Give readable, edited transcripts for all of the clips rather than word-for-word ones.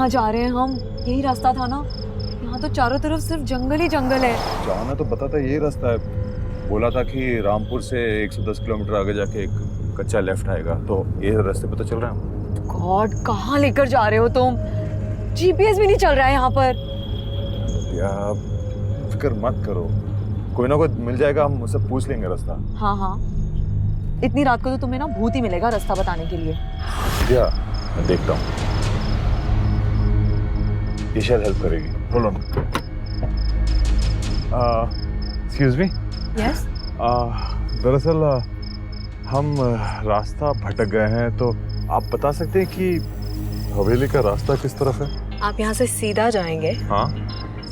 कहाँ जा रहे हैं हम? यही रास्ता था ना? यहाँ तो चारों तरफ सिर्फ जंगल ही जंगल है। जाना तो पता था यही रास्ता है। बोला था कि रामपुर से 110 किलोमीटर आगे जाके एक कच्चा लेफ्ट आएगा, तो ये रास्ते पे तो चल रहा है। गॉड, कहाँ लेकर जा रहे हो तुम? जीपीएस भी नहीं चल रहा है यहाँ पर। यार फिक्र मत करो, कोई ना कोई मिल जाएगा, हम उससे पूछ लेंगे रास्ता। हाँ हाँ, इतनी रात को तो तुम्हें ना भूत ही मिलेगा रास्ता बताने के लिए। या मैं देखता हूँ, ये शायद हेल्प करेगी। बोलो ना। Excuse me. यस। दरअसल हम रास्ता भटक गए हैं, तो आप बता सकते हैं कि हवेली का रास्ता किस तरफ है? आप यहाँ से सीधा जाएंगे। हाँ।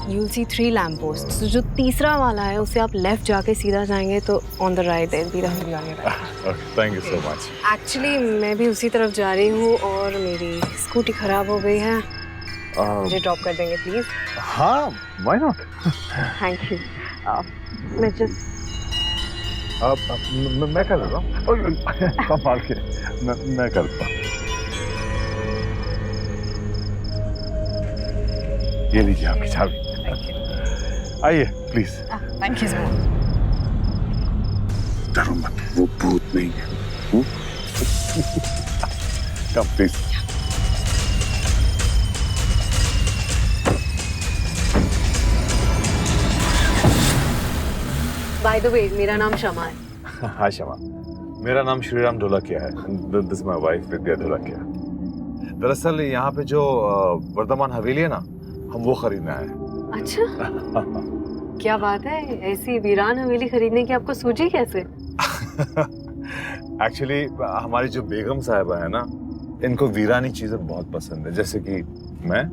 You'll see 3 lamp post. तो जो तीसरा वाला है उसे आप लेफ्ट जाके सीधा जाएंगे तो ऑन द राइट है। Thank you so much. Actually मैं भी उसी तरफ जा रही हूँ और मेरी स्कूटी खराब हो गई है। मुझे ड्रॉप कर देंगे प्लीज? हाँ, व्हाई नॉट। Thank you. मैं जस्ट मैं कर रहा हूँ। संभाल के, मैं करता हूँ। ये लीजिए आपकी चाबी। आइए please. Thank you so much. डरो मत, वो भूत नहीं है। Come please. By the way, मेरा नाम शमा है। हाँ शमा, मेरा नाम श्रीराम ढोलकिया है। दिस माय वाइफ विद्या ढोलकिया। दरअसल यहाँ पे जो वर्धमान हवेली है ना, हम वो खरीदना है। अच्छा, क्या बात है, ऐसी वीरान हवेली खरीदने की आपको सूझी कैसे? एक्चुअली हमारी जो बेगम साहिबा है ना, इनको वीरानी चीजें बहुत पसंद है, जैसे कि मैं।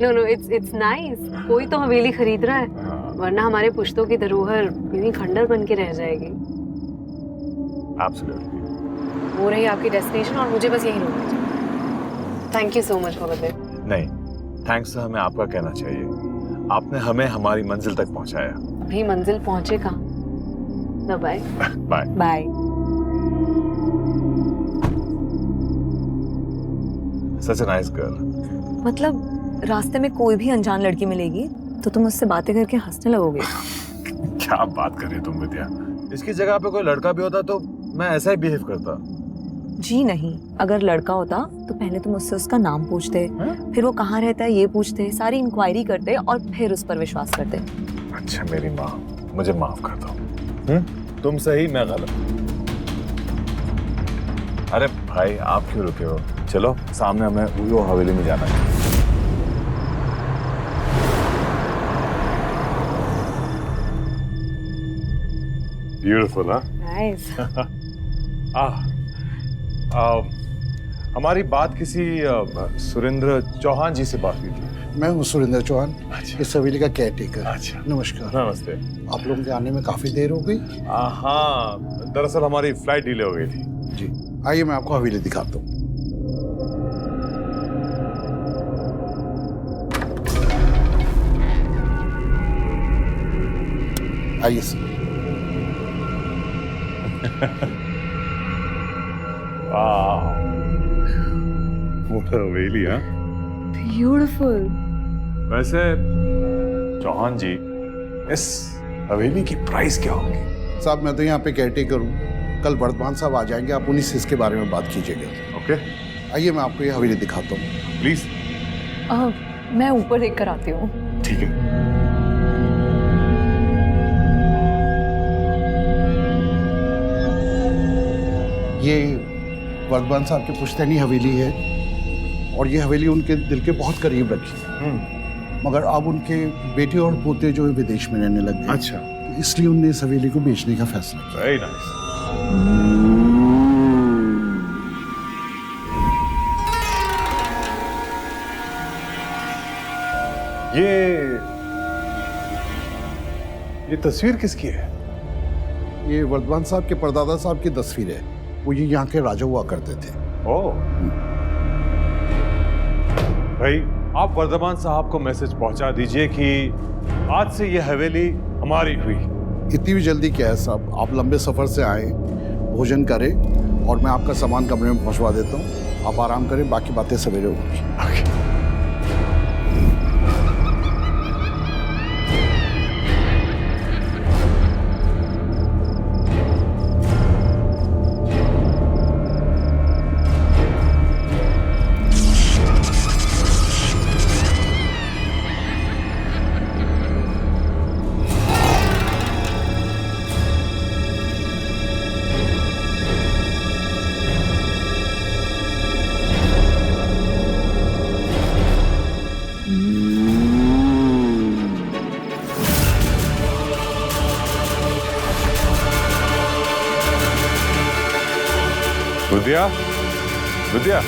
No, it's nice. कोई तो हवेली खरीद रहा है, वरना हमारे पुश्तों की धरोहर यूं ही खंडर बन के रह जाएगी। एब्सोल्युटली। वो रही आपकी डेस्टिनेशन और मुझे बस यही रोकना चाहिए। Thank you so much for the. नहीं, थैंक्स तो हमें आपका कहना चाहिए। आपने हमें हमारी मंजिल तक पहुंचाया। अभी मंजिल पहुंचे कहाँ? Bye bye bye. Such a nice girl. मतलब रास्ते में कोई भी अनजान लड़की मिलेगी तो तुम उससे बातें करके हंसने लगोगे? क्या बात कर रही हो तुम विद्या? इसकी जगह पे कोई लड़का भी होता तो मैं ऐसा ही बिहेव करता। जी नहीं, अगर लड़का होता तो पहले तुम उससे उसका नाम पूछते, फिर वो कहाँ रहता है ये पूछते, सारी इंक्वायरी करते और फिर उस पर विश्वास करते। अच्छा मेरी माँ, मुझे माफ कर दो। तुम सही, मैं गलत। अरे भाई आप क्यों रुके हो? चलो सामने हमें वो हवेली में जाना है। ब्यूटीफुल। हाँ नाइस। हमारी बात किसी सुरेंद्र चौहान जी से बात हुई थी। मैं हूँ सुरेंद्र चौहान। अच्छा। इस हवेली का केयरटेकर। अच्छा। नमस्कार। नमस्ते। आप लोगों के आने में काफी देर हो गई। हाँ, दरअसल हमारी फ्लाइट डिले हो गई थी। जी, आइए मैं आपको हवेली दिखाता हूँ। आइए सर। वो हवेली। हाँ ब्यूटीफुल। वैसे चौहान जी, इस हवेली की प्राइस क्या होगी? साहब मैं तो यहाँ पे केयरटेकर हूँ, कल वर्धमान साहब आ जाएंगे, आप उन्हीं से इसके बारे में बात कीजिएगा। ओके आइए मैं आपको ये हवेली दिखाता हूँ। प्लीज। मैं ऊपर देख कर आती हूँ। ठीक है। ये वर्धमान साहब की पुश्तैनी हवेली है और ये हवेली उनके दिल के बहुत करीब रखी है। मगर अब उनके बेटे और पोते जो है विदेश में रहने लग गए। अच्छा। तो इसलिए उनने इस हवेली को बेचने का फैसला किया। Very nice. ये तस्वीर किसकी है? ये वर्धमान साहब के परदादा साहब की तस्वीर है। वो ये यहाँ के राजा हुआ करते थे। ओह भाई, आप वर्धमान साहब को मैसेज पहुंचा दीजिए कि आज से ये हवेली हमारी हुई। इतनी भी जल्दी क्या है साहब, आप लंबे सफर से आए, भोजन करें और मैं आपका सामान कमरे में पहुंचवा देता हूँ। आप आराम करें, बाकी बातें सवेरे होंगी। विद्या, विद्या,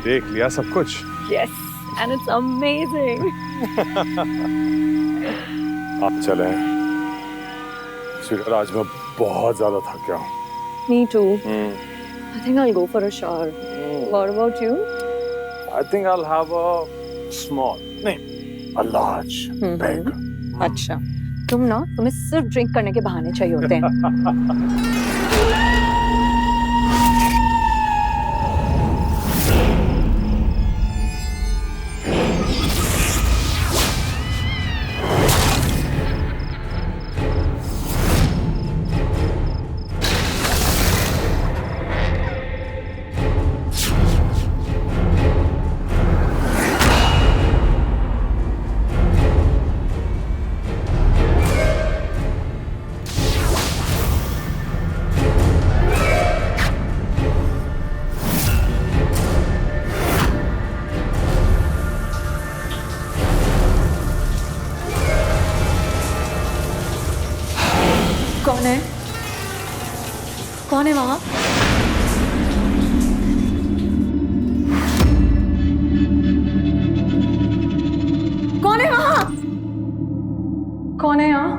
देख लिया सब कुछ? Yes, and it's amazing. आप चले। श्रीकर, आज मैं बहुत ज्यादा थक गया हूँ। Me too. I think I'll go for a shower. What about you? I think I'll have a small, नहीं, a large bag. अच्छा, तुम्हें सिर्फ ड्रिंक करने के बहाने चाहिए होते हैं। कौन है? कौन है वहां? कौन है वहां? कौन है यहाँ?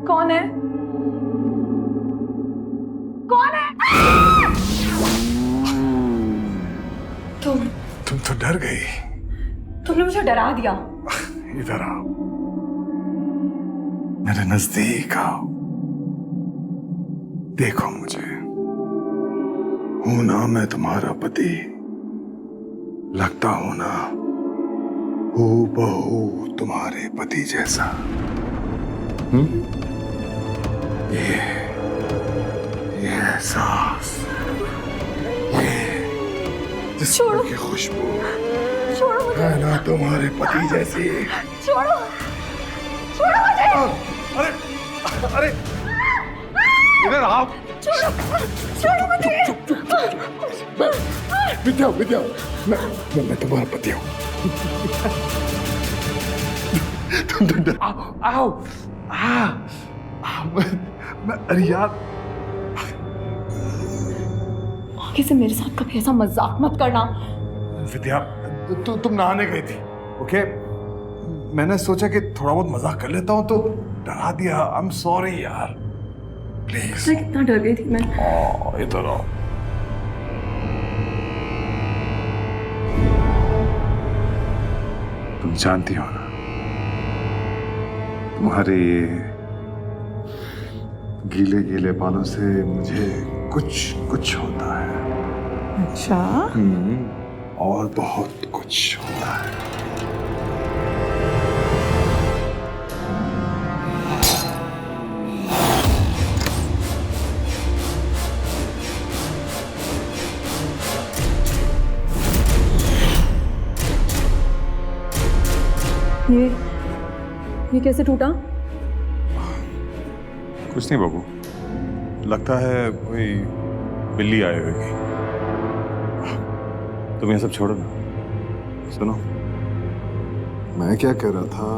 कौन है? कौन है? तुम तो डर गई। तुमने मुझे डरा दिया। इधर आओ, मेरे नजदीक आओ, देखो मुझे। हूं ना मैं तुम्हारा पति, लगता हूं ना हूबहू तुम्हारे पति जैसा। ये एहसास, ये जिस्म की खुशबू, छोड़ो मुझे। है ना तुम्हारे पति जैसी। छोड़ो, छोड़ो मुझे। अरे अरे, इधर आओ। छोड़ो मुझे। विद्या, विद्या, मैं तुम्हारा पति हूँ। तुम तो डर। आओ, अरे यार, आगे से मेरे साथ कभी ऐसा मजाक मत करना। विद्या, तुम नहाने गई थी, ओके? मैंने सोचा कि थोड़ा बहुत मजाक कर लेता हूँ, तो डरा दिया। आई एम सॉरी यार, प्लीज। कितना डर गई थी मैं। इधर आओ। तुम जानती हो ना, तुम्हारे ये गीले गीले बालों से मुझे कुछ कुछ होता है। अच्छा, और बहुत कुछ होता है। ये कैसे टूटा? कुछ नहीं बाबू, लगता है कोई बिल्ली आई होगी। तुम ये सब छोड़ो ना, सुनो, मैं क्या कह रहा था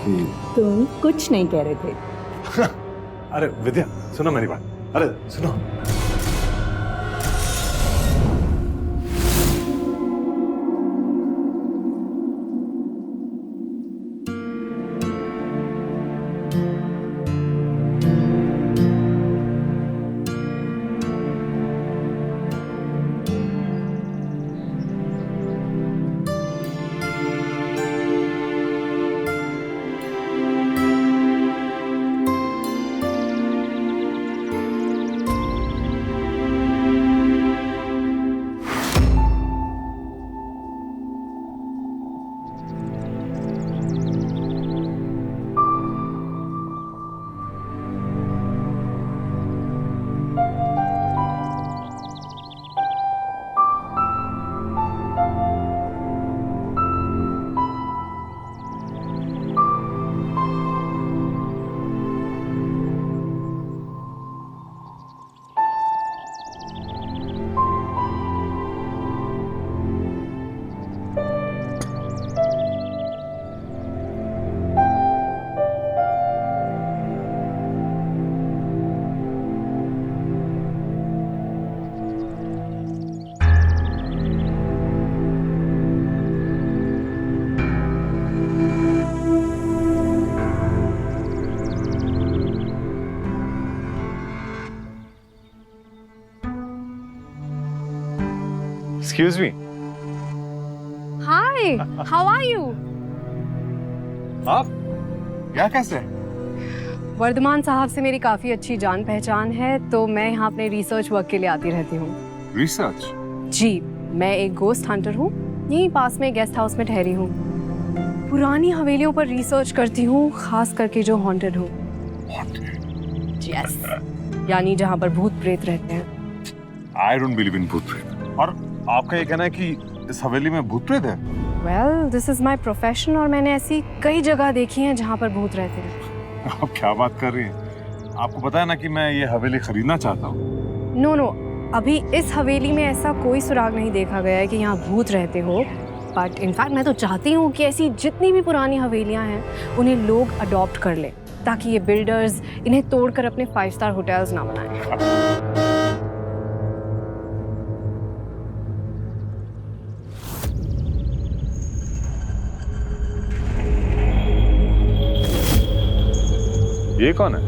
कि तुम कुछ नहीं कह रहे थे। अरे विद्या, सुनो मेरी बात। अरे सुनो, Excuse me. Hi, how are you? आप क्या कैसे? वर्धमान साहब से मेरी काफी अच्छी जान पहचान है, तो मैं यहाँ अपने रिसर्च वर्क के लिए आती रहती हूँ। रिसर्च? जी, मैं एक गोस्ट हंटर हूँ, यहीं पास में गेस्ट हाउस में ठहरी हूँ। पुरानी हवेलियों पर रिसर्च करती हूँ, खास करके जो हॉन्टेड हो। यस, यानी जहाँ पर भूत प्रेत रहते हैं। I don't believe in भूत प्रेत। और आपका ये कहना है कि इस हवेली में भूत प्रेत है? Well, this is my profession और मैंने ऐसी कई जगह देखी हैं जहाँ पर भूत रहते हैं। आप क्या बात कर रही हैं? आपको पता है ना कि मैं ये हवेली खरीदना चाहता हूँ। नो, अभी इस हवेली में ऐसा कोई सुराग नहीं देखा गया है कि यहाँ भूत रहते हो। बट इनफैक्ट मैं तो चाहती हूँ कि ऐसी जितनी भी पुरानी हवेलियाँ हैं उन्हें लोग अडॉप्ट कर लें, ताकि ये बिल्डर्स इन्हें तोड़कर अपने 5 स्टार होटल्स ना बनाएं। ये कौन है?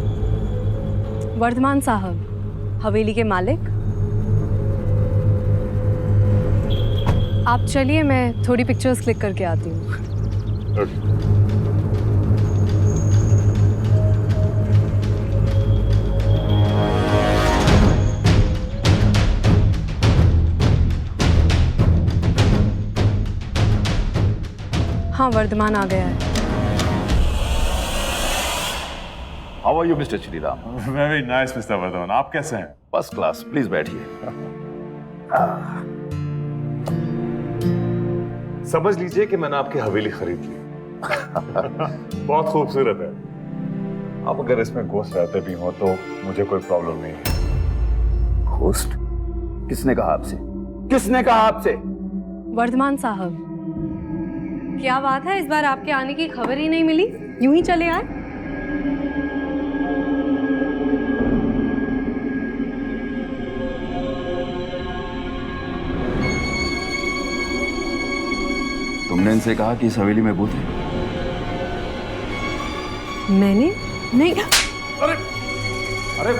वर्धमान साहब, हवेली के मालिक। आप चलिए, मैं थोड़ी पिक्चर्स क्लिक करके आती हूँ। हाँ, वर्धमान आ गया है। How are you, Mr. Shriram? Very nice, Mr. Varthaman. आप कैसे हैं? फर्स्ट क्लास, प्लीज बैठिए। समझ लीजिए कि मैंने आपकी हवेली खरीद ली। बहुत खूबसूरत है। आप अगर इसमें घोस्ट रहते भी हो तो मुझे कोई प्रॉब्लम नहीं है। होस्ट? किसने कहा आपसे? किसने कहा आपसे? वर्धमान साहब, क्या बात है, इस बार आपके आने की खबर ही नहीं मिली, यूं ही चले आए? तुमने इनसे कहा कि इस हवेली में भूत है? मैंने नहीं। अरे अरे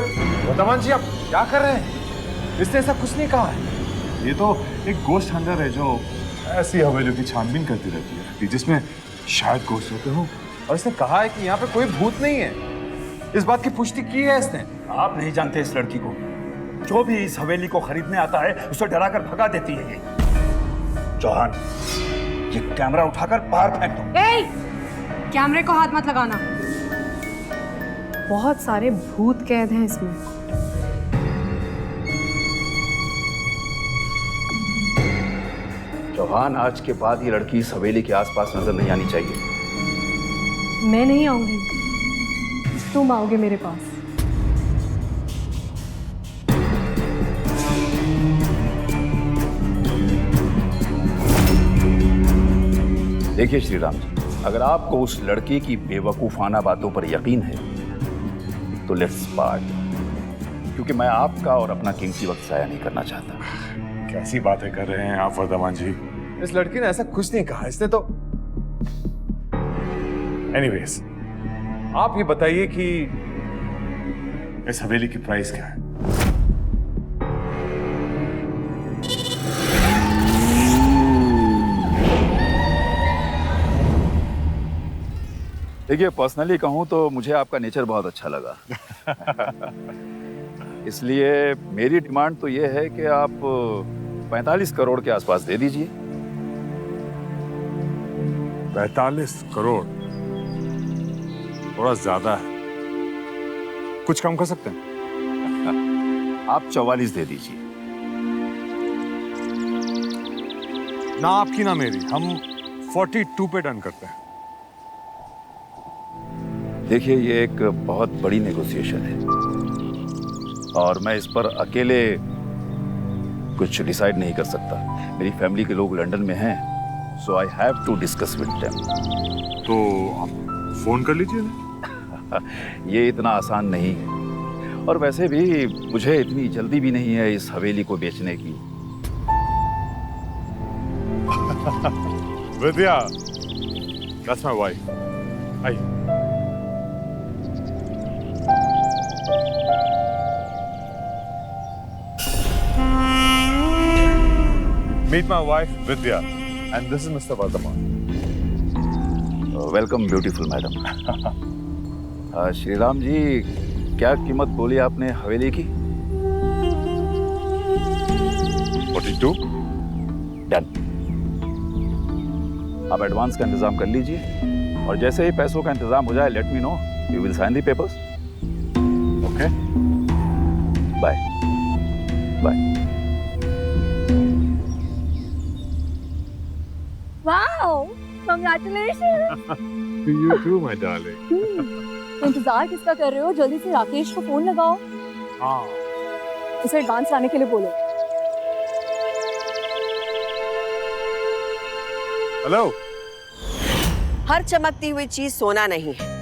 वर्धमान जी, आप क्या कर रहे हैं? इसने ऐसा कुछ नहीं कहा है। ये तो एक गोश्त हंटर है जो ऐसी हवेलियों की छानबीन करती रहती है जिसमें शायद गोश्त होते हो, और इसने कहा है कि यहाँ पे कोई भूत नहीं है। इस बात की पुष्टि की है इसने। आप नहीं जानते इस लड़की को। जो भी इस हवेली को खरीदने आता है उसे डरा कर भगा देती है ये। चौहान, ये कैमरा उठाकर बाहर फेंक दो। कैमरे को हाथ मत लगाना। बहुत सारे भूत कैद हैं इसमें। चौहान, आज के बाद ये लड़की इस हवेली के आसपास नजर नहीं आनी चाहिए। मैं नहीं आऊंगी, तुम आओगे मेरे पास। देखिए श्रीराम जी, अगर आपको उस लड़की की बेवकूफाना बातों पर यकीन है तो लेट्स पार्ट, क्योंकि मैं आपका और अपना कीमती वक्त जाया नहीं करना चाहता। कैसी बातें कर रहे हैं आप वर्धमान जी? इस लड़की ने ऐसा कुछ नहीं कहा। इसने तो एनीवेज, आप ये बताइए कि इस हवेली की प्राइस क्या है? देखिए, पर्सनली कहूं तो मुझे आपका नेचर बहुत अच्छा लगा। इसलिए मेरी डिमांड तो ये है कि आप 45 करोड़ के आसपास दे दीजिए। 45 करोड़ थोड़ा ज्यादा है, कुछ कम कर सकते हैं? आप 44 दे दीजिए। ना आपकी ना मेरी, हम 42 पे डन करते हैं। देखिए, ये एक बहुत बड़ी नेगोशिएशन है और मैं इस पर अकेले कुछ डिसाइड नहीं कर सकता। मेरी फैमिली के लोग लंदन में हैं, so I have to discuss with them. तो आप फोन कर लीजिए ना। ये इतना आसान नहीं है, और वैसे भी मुझे इतनी जल्दी भी नहीं है इस हवेली को बेचने की। विद्या, that's my wife. आइए। Meet my wife Vidya, and this is Mr. Vardhaman. Welcome beautiful madam. Shriram ji, क्या कीमत बोली आपने हवेली की? 42? डन। आप एडवांस का इंतजाम कर लीजिए और जैसे ही पैसों का इंतजाम हो जाए let me know, we will sign the papers. Okay. Bye bye. Wow, congratulation. You too, my darling. इंतजार किसका कर रहे हो? जल्दी से राकेश को फोन लगाओ, हाँ। उसे एडवांस लाने के लिए बोलो। हेलो। हर चमकती हुई चीज सोना नहीं है।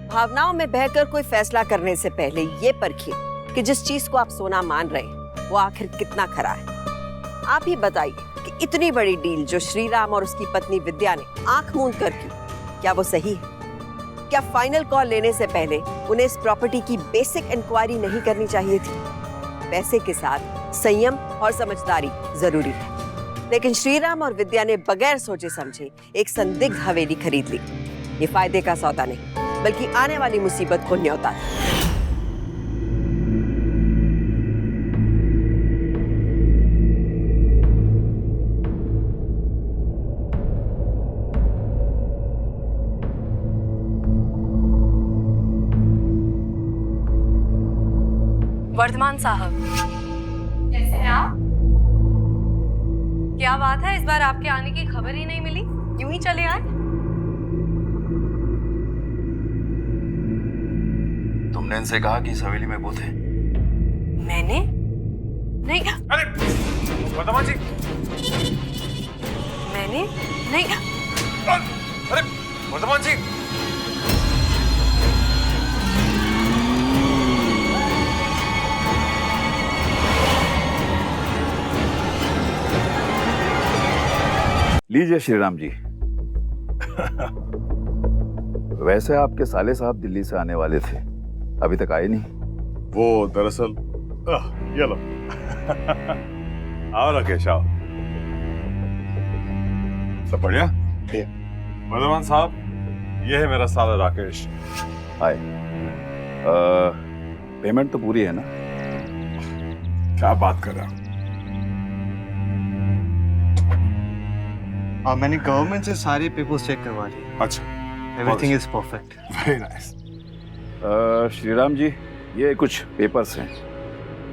भावनाओं में बहकर कोई फैसला करने से पहले ये परखिए कि जिस चीज को आप सोना मान रहे हैं वो आखिर कितना खरा है। आप ही बताइए कि इतनी बड़ी डील जो श्री राम और उसकी पत्नी विद्या ने आंख मूंद कर की, क्या वो सही है? क्या फाइनल कॉल लेने से पहले उन्हें इस प्रॉपर्टी की बेसिक इंक्वायरी नहीं करनी चाहिए थी? पैसे के साथ संयम और समझदारी जरूरी है, लेकिन श्रीराम और विद्या ने बगैर सोचे समझे एक संदिग्ध हवेली खरीद ली। ये फायदे का सौदा नहीं, बल्कि आने वाली मुसीबत को न्योता था। वर्धमान साहब, कैसे हैं आप? क्या बात है, इस बार आपके आने की खबर ही नहीं मिली, यूं ही चले आए? तुमने इनसे कहा कि इस हवेली में वो थे? मैंने नहीं कहा। अरे वर्धमान जी। मैंने नहीं कहा। अरे वर्धमान जी। लीजिए श्रीराम जी। वैसे आपके साले साहब दिल्ली से आने वाले थे, अभी तक आए नहीं। वो दरअसल ये लो। आओ राकेश, आओ। सब बढ़िया? वर्धमान साहब, ये है मेरा साला राकेश। आए। पेमेंट तो पूरी है ना? क्या बात कर रहा हूँ? मैंने गवर्नमेंट से सारे पेपर्स चेक करवा लिए। अच्छा, everything is perfect. Very nice. Shriram ji, ये कुछ पेपर्स हैं,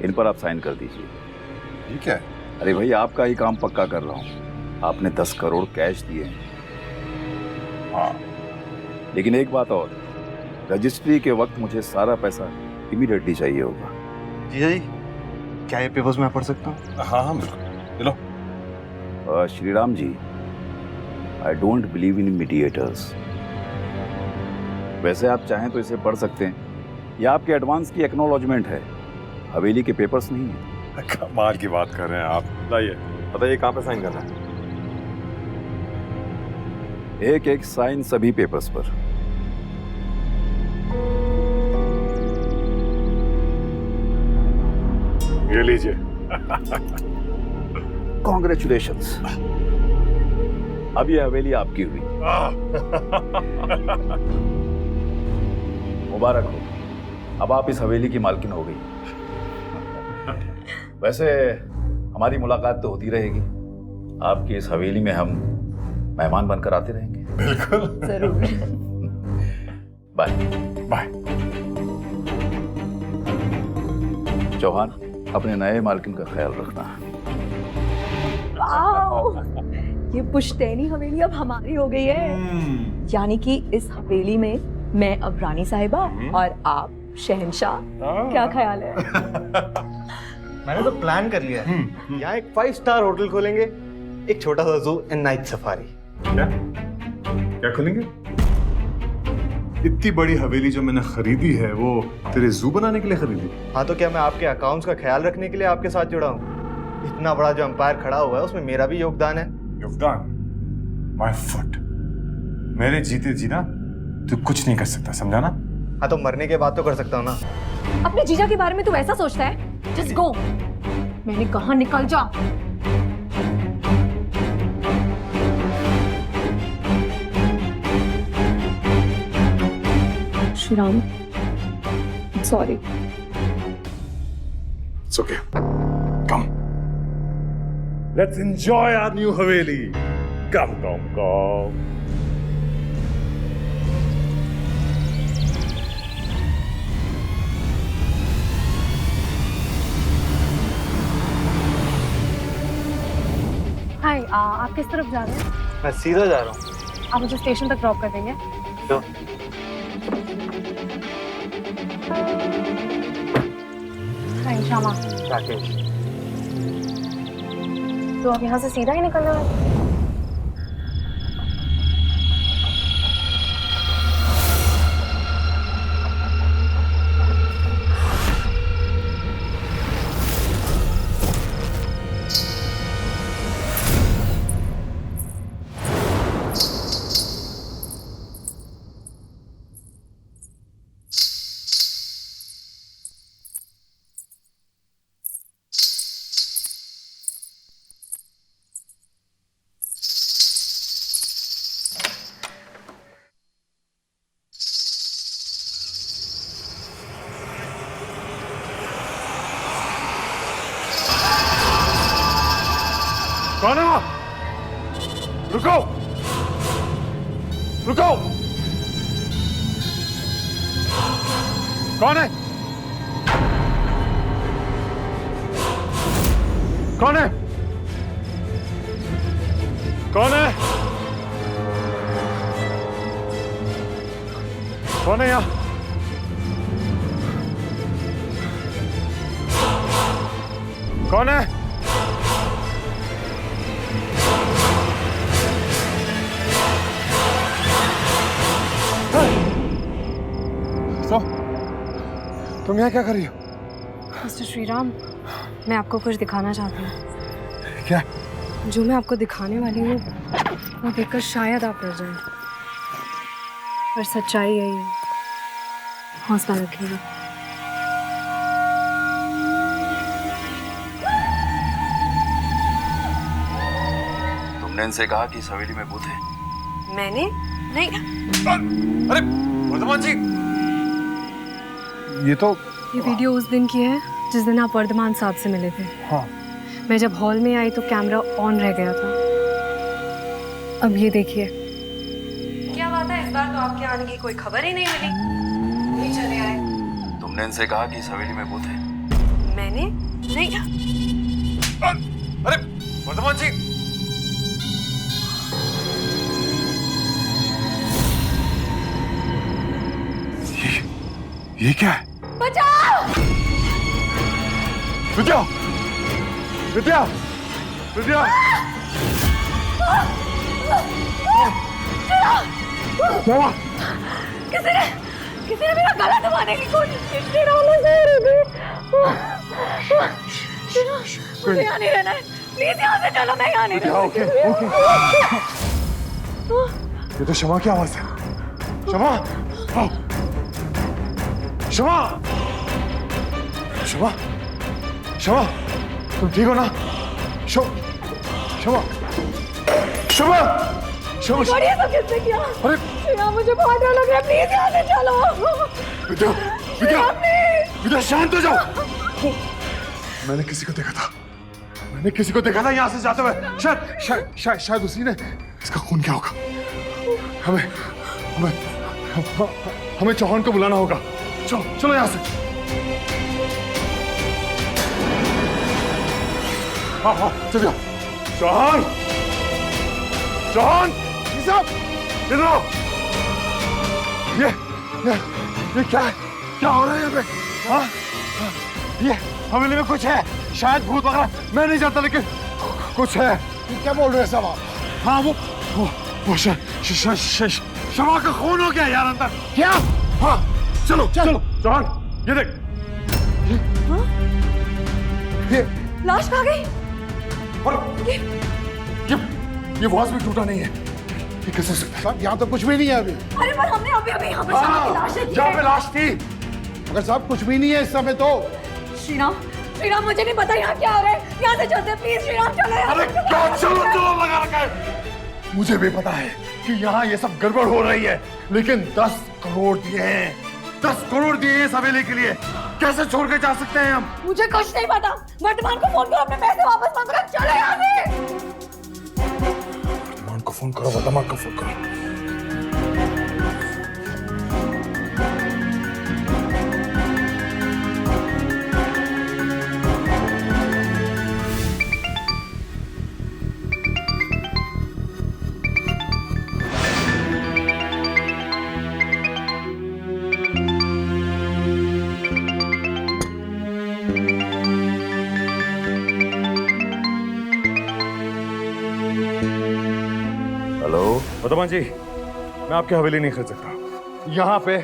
इन पर आप साइन कर दीजिए। ये क्या है? अरे भाई, आपका ही काम पक्का कर रहा हूँ। आपने 10 करोड़ कैश दिए हैं। हाँ, लेकिन एक बात और, रजिस्ट्री के वक्त मुझे सारा पैसा इमीडिएटली चाहिए होगा। जी जी, क्या ये पेपर्स मैं पढ़ सकता हूँ? हाँ हाँ बिल्कुल, लो। Shriram ji, I don't believe in mediators. वैसे आप चाहें तो इसे पढ़ सकते हैं, यह आपके एडवांस की एक्नॉलेजमेंट है, हवेली के पेपर्स नहीं है। कमाल की बात कर रहे हैं आप। लाइए, बताइए कहाँ पे साइन करना है? एक एक साइन सभी पेपर्स पर। ये लीजिए। कॉन्ग्रेचुलेशंस, अब ये हवेली आपकी हुई। मुबारक हो, अब आप इस हवेली की मालकिन हो गई। वैसे हमारी मुलाकात तो होती रहेगी, आपकी इस हवेली में हम मेहमान बनकर आते रहेंगे। बिल्कुल, जरूर। Bye bye. चौहान, अपने नए मालकिन का ख्याल रखना। वाओ, ये पुश्तैनी हवेली अब हमारी हो गई है। यानी कि इस हवेली में मैं अब रानी साहिबा और आप शहंशाह। क्या ख्याल है? मैंने तो प्लान कर लिया है। यहाँ एक 5 स्टार होटल खोलेंगे, एक छोटा सा जू एंड नाइट सफारी। क्या क्या खोलेंगे? इतनी बड़ी हवेली जो मैंने खरीदी है वो तेरे जू बनाने के लिए खरीदी? हाँ, तो क्या मैं आपके अकाउंट्स का ख्याल रखने के लिए आपके साथ जुड़ा हूँ? इतना बड़ा जो एम्पायर खड़ा हुआ है उसमें मेरा भी योगदान है। योगदान? My foot. मेरे जीते जी ना तू कुछ नहीं कर सकता, समझा ना? हाँ, तो मरने के बाद तो कर सकता हूँ ना। अपने जीजा के बारे में तू ऐसा सोचता है? जस्ट गो, मैंने कहा निकल जा। Shriram, sorry. It's okay. Come. Let's enjoy our new Haveli. Come, come, come. हाय, आप किस तरफ जा रहे हैं? मैं सीधा जा रहा हूँ। आप मुझे स्टेशन तक ड्रॉप कर देंगे? तो हाय श्यामा, राकेश, तो अब यहाँ से सीधा ही निकलना है? कौन है वहाँ? रुको! रुको! कौन है? कौन है? कौन है? कौन है यहाँ? कौन है? तो तुम यहाँ क्या कर रही हो? मिस्टर श्रीराम, मैं आपको कुछ दिखाना चाहती हूँ। क्या? जो मैं आपको दिखाने वाली हूँ वो देखकर शायद आप डर जाएं, पर सच्चाई यही है। हौसला रखिएगा। तुमने इनसे कहा कि इस हवेली में भूत है? मैंने नहीं। अरे वर्धमान जी, ये तो ये वीडियो उस दिन की है जिस दिन आप वर्धमान साहब से मिले थे। हाँ। मैं जब हॉल में आई तो कैमरा ऑन रह गया था। अब ये देखिए। क्या बात है, इस बार तो आपके आने की कोई खबर ही नहीं मिली। नहीं चले आए। तुमने इनसे कहा कि इस हवेली में भूत है? मैंने नहीं। अरे वर्धमान जी, ये क्या है? बचाओ! विद्या! विद्या! विद्या! क्या? किसी ने मेरा गला दबाने की कोशिश की। मुझे यहाँ नहीं रहना है। प्लीज यहाँ से चलो, मैं यहाँ नहीं रहना। Okay, okay. ये तो शमा की आवाज है। शमा! आओ। शमा! शमा! शमा! तुम ठीक हो ना? शमा! शमा! शमा! छोड़िए, तो किसने किया? अरे यहाँ मुझे बहुत डर लग रहा है। प्लीज यहाँ से चलो। विद्या! विद्या! विद्या, शांत हो जाओ। मैंने किसी को देखा था। मैंने किसी को देखा था यहाँ से जाते हुए। शायद उसी ने। इसका खून क्या होगा? हमें चौहान को बुलाना होगा। चलो चलो यहाँ से। हाँ हाँ चलिए। चौहान! चौहान! जी साहब, इधर आओ। ये क्या है? क्या हो रहा है यहाँ पे? हाँ? ये हवेली में कुछ है, शायद भूत वगैरह, मैं नहीं जानता, लेकिन कुछ है। क्या बोल रहे हैं साहब आप? हाँ वो शमा का खून हो गया यार अंदर। क्या? हाँ चलो चलो चौहान, ये देख। ये लाश आ गई। और ये वॉज भी टूटा नहीं है। ये कैसे हो सकता है? साहब यहाँ तो कुछ भी नहीं है अभी। अरे पर हमने अभी अभी यहाँ पर शमा की लाश देखी यहाँ पे है। लाश थी। मगर साहब कुछ भी नहीं है इस समय तो। श्रीराम, श्रीराम, मुझे नहीं पता यहाँ क्या हो रहा है। यहाँ से चलते प्लीज। श्रीराम चलो यहाँ अरे से। क्या चलो चलो लगा रखा है। मुझे भी पता है कि यहाँ ये सब गड़बड़ हो रही है, लेकिन 10 करोड़ दिए हैं 10 करोड़ दिए इस हवेली के लिए, कैसे छोड़ के जा सकते हैं हम? मुझे कुछ नहीं पता। वर्तमान को फोन करो, अपने पैसे वापस मांगो, चलो यहाँ से। वर्तमान को फोन करो, वर्तमान को फोन करो। हेलो। वर्तमान जी, मैं आपकी हवेली नहीं खरीद सकता। यहाँ पे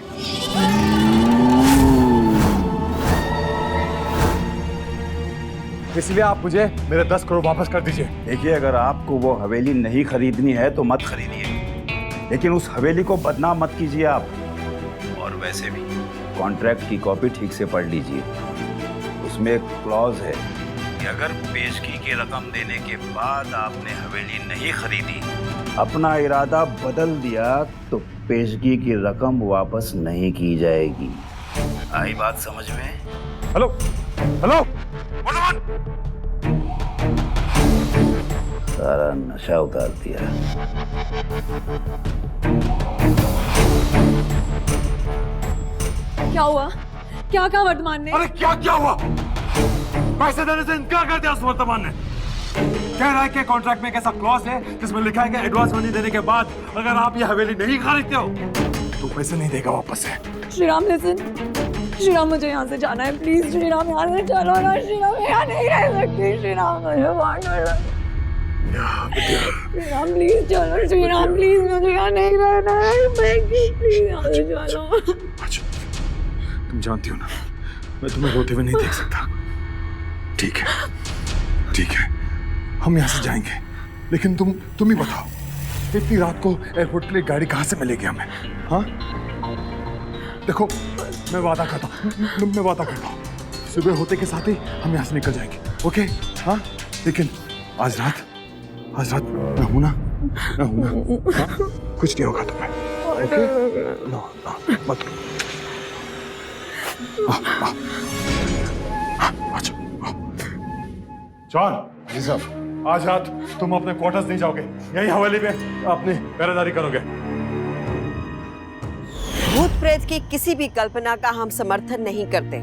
इसलिए आप मुझे मेरे 10 करोड़ वापस कर दीजिए। देखिए, अगर आपको वो हवेली नहीं खरीदनी है तो मत खरीदिए, लेकिन उस हवेली को बदनाम मत कीजिए आप। और वैसे भी कॉन्ट्रैक्ट की कॉपी ठीक से पढ़ लीजिए, उसमें एक क्लॉज है कि अगर पेशगी की रकम देने के बाद आपने हवेली नहीं खरीदी, अपना इरादा बदल दिया, तो पेशगी की रकम वापस नहीं की जाएगी। आई बात समझ में? हेलो हेलो वर्तमान, सारा नशा उतार दिया। क्या हुआ? क्या कहा वर्तमान ने? अरे क्या हुआ? पैसे देने से इनकार कर दिया उस वर्तमान ने। कह रहा है कि कॉन्ट्रैक्ट में एक ऐसा क्लॉज है जिसमें लिखा है कि एडवांस मनी देने के बाद अगर आप ये हवेली नहीं खरीदते हो तो पैसे नहीं देगा वापस से। श्रीराम लिसन, श्रीराम मुझे यहाँ से जाना है, प्लीज श्रीराम यहाँ से चलो ना। श्रीराम यहाँ नहीं रह सकती। श्रीराम मुझे मार डाला। श्रीराम प्लीज चलो। श्रीराम प्लीज मुझे यहाँ नहीं रहना है, प्लीज यहाँ से चलो। अच्छा, तुम जानती हो ना मैं तुम्हें रोते हुए नहीं देख सकता। ठीक है ठीक है, हम यहाँ से जाएंगे, लेकिन तुम ही बताओ इतनी रात को एयरपोर्ट के लिए गाड़ी कहाँ से मिलेगी हमें? हाँ देखो, मैं वादा करता हूँ सुबह होते के साथ ही हम यहाँ से निकल जाएंगे। ओके? हाँ, लेकिन आज रात मैं हूं ना। हाँ? कुछ नहीं होगा तुम्हें। ओके? नो मत। जॉन जी साहब। आज रात तुम अपने क्वार्टर्स नहीं जाओगे, यही हवेली में अपनी पहरेदारी करोगे। भूत प्रेत की किसी भी कल्पना का हम समर्थन नहीं करते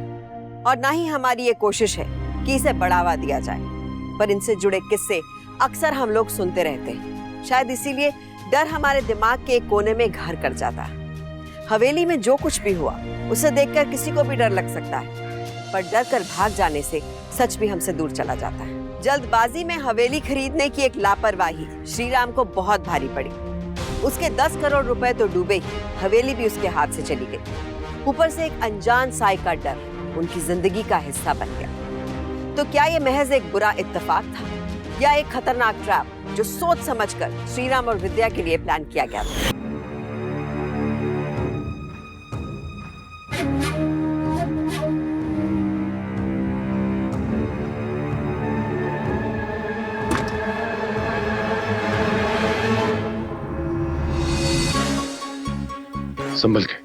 और ना ही हमारी ये कोशिश है कि इसे बढ़ावा दिया जाए, पर इनसे जुड़े किस्से अक्सर हम लोग सुनते रहते हैं। शायद इसीलिए डर हमारे दिमाग के एक कोने में घर कर जाता है। हवेली में जो कुछ भी हुआ उसे देखकर किसी को भी डर लग सकता है, पर डर कर भाग जाने से सच भी हमसे दूर चला जाता है। जल्दबाजी में हवेली खरीदने की एक लापरवाही श्रीराम को बहुत भारी पड़ी। उसके 10 करोड़ रुपए तो डूबे ही, हवेली भी उसके हाथ से चली गई। ऊपर से एक अनजान साई का डर उनकी जिंदगी का हिस्सा बन गया। तो क्या ये महज एक बुरा इत्तेफाक था या एक खतरनाक ट्रैप जो सोच समझकर श्रीराम और विद्या के लिए प्लान किया गया था? संभल के।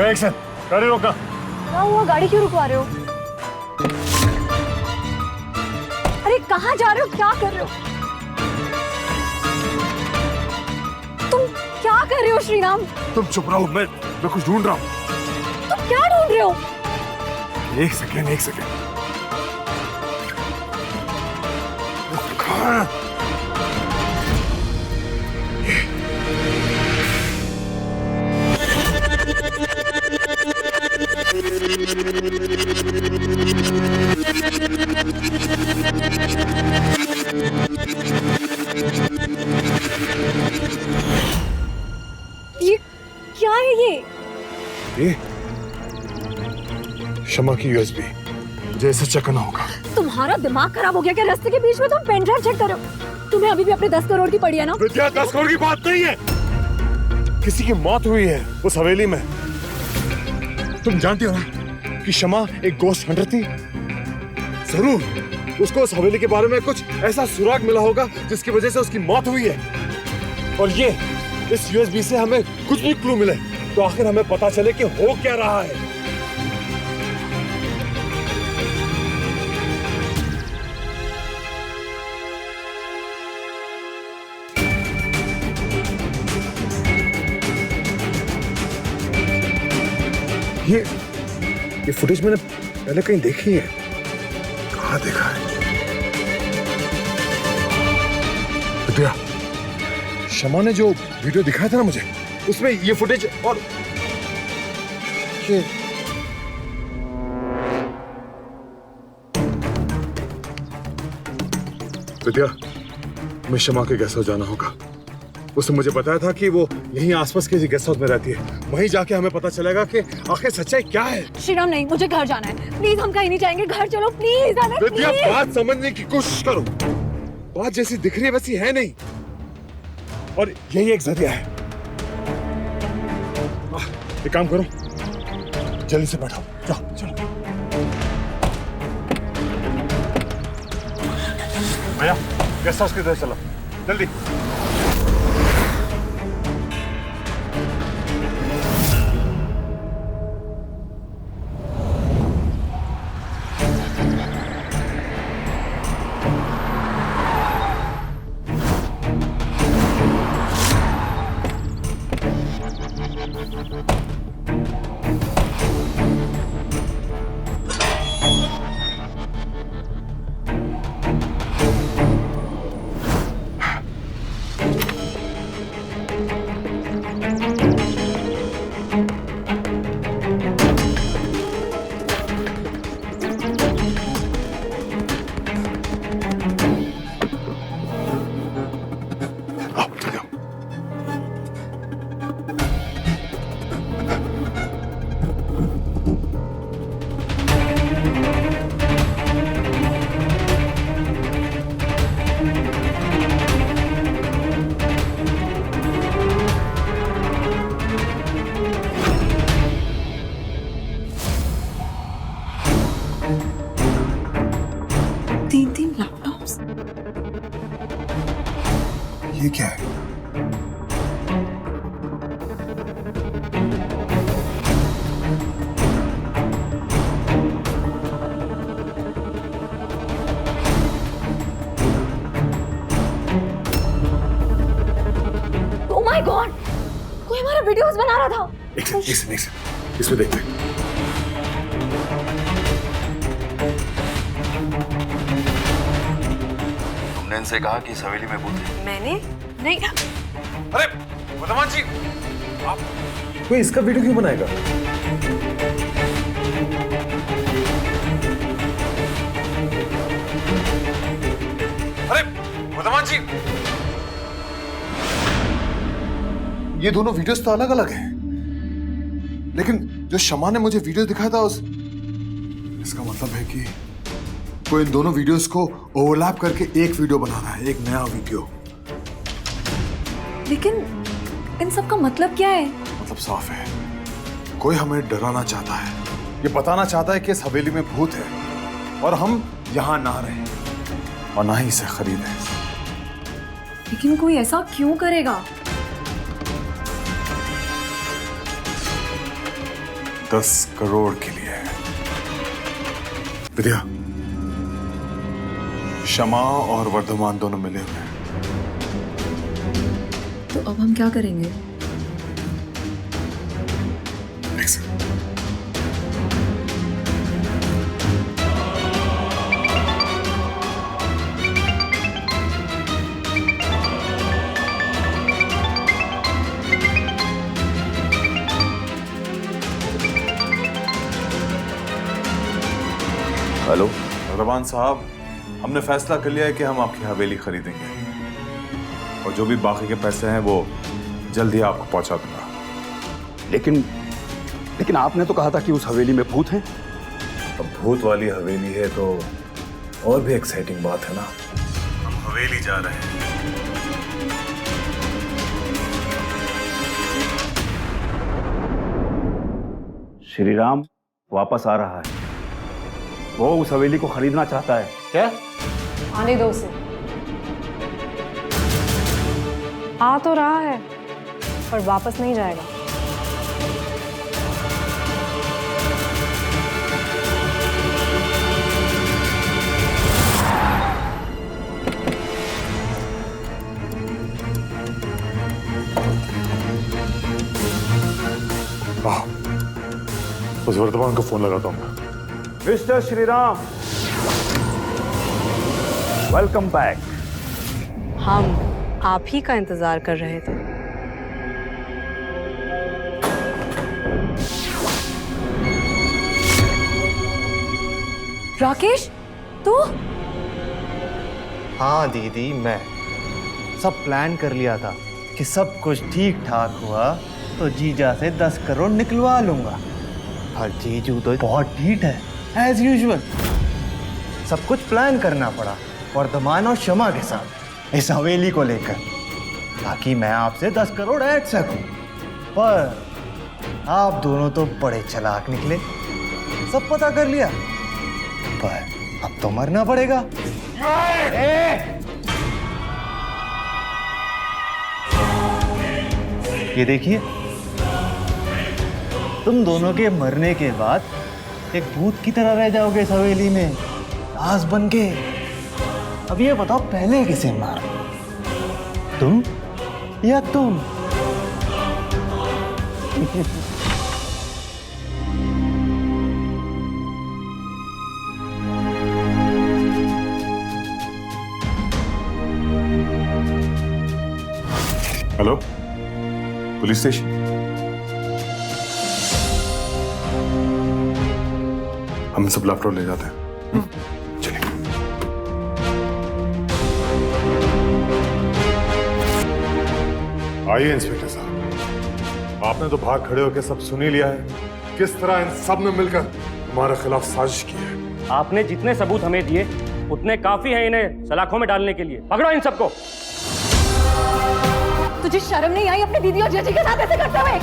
एक्शन, गाड़ी रोकना। क्या हुआ? गाड़ी क्यों रुकवा रहे हो? अरे कहाँ जा रहे हो? क्या कर रहे हो? तुम क्या कर रहे हो श्रीराम? तुम चुप रहो, मैं कुछ ढूंढ रहा हूँ। तुम क्या ढूंढ रहे हो? एक सेकेंड। ये क्या है ये शमा की यूएसबी, मुझे इसे चेक करना होगा। तुम्हारा दिमाग खराब हो गया क्या? रास्ते के बीच में तुम पेन ड्राइव चेक करो। तुम्हें अभी भी अपने 10 करोड़ की पड़ी है ना? विद्या, 10 करोड़ की बात नहीं है, किसी की मौत हुई है उस हवेली में। तुम जानती हो ना कि शमा एक गोस्ट हंटर थी। जरूर उसको उस हवेली के बारे में कुछ ऐसा सुराग मिला होगा जिसकी वजह से उसकी मौत हुई है। और ये इस यूएसबी से हमें कुछ भी क्लू मिले तो आखिर हमें पता चले कि हो क्या रहा है। ये फुटेज मैंने पहले कहीं देखी है। कहाँ देखा है? विद्या, शमा ने जो वीडियो दिखाया था ना मुझे, उसमें ये फुटेज और ये विद्या, हमें शमा के गेस्ट हाउस जाना होगा। उसने मुझे बताया था कि वो यहीं आसपास के गेस्ट हाउस में रहती है। वहीं जाके हमें पता चलेगा कि आखिर सच्चाई क्या है। श्रीराम नहीं, मुझे घर जाना है। प्लीज हम कहीं नहीं जाएंगे, घर चलो प्लीज। विद्या, बात समझने की कोशिश करो। बात जैसी दिख रही है वैसी है नहीं, और यही एक जरिया है। एक काम करो, जल्दी से बैठो, जाओ चलो। भैया, गेस्ट हाउस की तरफ चलो, जल्दी। ये क्या है? Oh my God! कोई हमारा वीडियोस बना रहा था। एक सेकंड, इसमें देखते हैं। तुमने इनसे कहा कि इस हवेली में भूत है? मैंने नहीं। अरे वर्धमान जी, आप कोई इसका वीडियो क्यों बनाएगा? अरे वर्धमान जी, ये दोनों वीडियोस तो अलग अलग हैं, लेकिन जो शमा ने मुझे वीडियो दिखाया था इसका मतलब है कि वो इन दोनों वीडियोस को ओवरलैप करके एक वीडियो बना रहा है, एक नया वीडियो। लेकिन इन सब का मतलब क्या है? मतलब साफ है, कोई हमें डराना चाहता है, ये बताना चाहता है कि इस हवेली में भूत है और हम यहाँ ना रहें और ना ही इसे खरीदें। लेकिन कोई ऐसा क्यों करेगा? 10 करोड़ के लिए। विद्या, शमा और वर्धमान दोनों मिले हुए हैं। तो अब हम क्या करेंगे? एक सेकंड। हेलो वर्धमान साहब, हमने फैसला कर लिया है कि हम आपकी हवेली खरीदेंगे और जो भी बाकी के पैसे हैं वो जल्दी आपको पहुंचा दूंगा। लेकिन आपने तो कहा था कि उस हवेली में भूत हैं। अब भूत वाली हवेली है तो और भी एक्साइटिंग बात है ना। हम हवेली जा रहे हैं। श्री राम वापस आ रहा है। वो उस हवेली को खरीदना चाहता है। क्या? आने दो उसे। आ तो रहा है पर वापस नहीं जाएगा। उस वर्धमान को फोन लगाता हूँ। Mister Shriram, welcome back. हम आप ही का इंतजार कर रहे थे। राकेश, तू? हाँ दीदी, मैं सब प्लान कर लिया था कि सब कुछ ठीक ठाक हुआ तो जीजा से 10 करोड़ निकलवा लूंगा। और जीजू तो बहुत ढीठ है एज यूजुअल। सब कुछ प्लान करना पड़ा वर्धमान और शमा के साथ इस हवेली को लेकर, ताकि मैं आपसे 10 करोड़ ऐड सकूं। पर आप दोनों तो बड़े चालाक निकले, सब पता कर लिया। पर अब तो मरना पड़ेगा। ये देखिए, तुम दोनों के मरने के बाद एक भूत की तरह रह जाओगे इस हवेली में, लाश बन के। अब ये बताओ, पहले किसे मारो, तुम या तुम? Hello, police station. हम सब लैपटॉप ले जाते हैं। चलिए। आइए इंस्पेक्टर साहब, आपने तो बाहर खड़े होकर सब सुन ही लिया है। किस तरह इन सब ने मिलकर हमारे खिलाफ साजिश की है। आपने जितने सबूत हमें दिए उतने काफी हैं इन्हें सलाखों में डालने के लिए। पकड़ो इन सबको। तुझे शर्म नहीं आई अपनी दीदी और जीजी के साथ ऐसे करते हुए?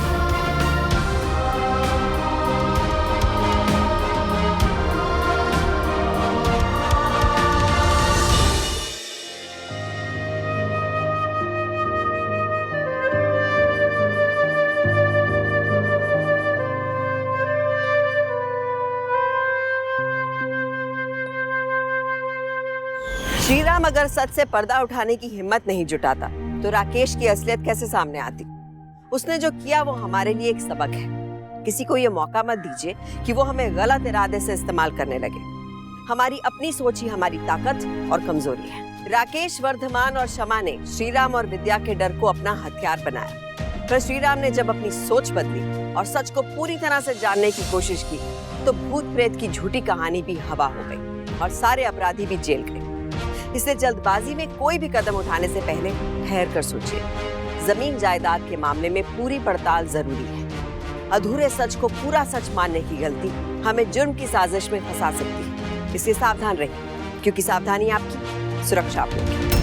श्रीराम अगर सच से पर्दा उठाने की हिम्मत नहीं जुटाता तो राकेश की असलियत कैसे सामने आती? उसने जो किया वो हमारे लिए एक सबक है। किसी को ये मौका मत दीजिए कि वो हमें गलत इरादे से इस्तेमाल करने लगे। हमारी अपनी सोच ही हमारी ताकत और कमजोरी है। राकेश, वर्धमान और शमा ने श्रीराम और विद्या के डर को अपना हथियार बनाया। पर श्रीराम ने जब अपनी सोच बदली और सच को पूरी तरह से जानने की कोशिश की तो भूत प्रेत की झूठी कहानी भी हवा हो गई और सारे अपराधी भी जेल गए। इसलिए जल्दबाजी में कोई भी कदम उठाने से पहले ठहर कर सोचिए। जमीन जायदाद के मामले में पूरी पड़ताल जरूरी है। अधूरे सच को पूरा सच मानने की गलती हमें जुर्म की साजिश में फंसा सकती है। इसलिए सावधान रहिए, क्योंकि सावधानी आपकी सुरक्षा आपकी।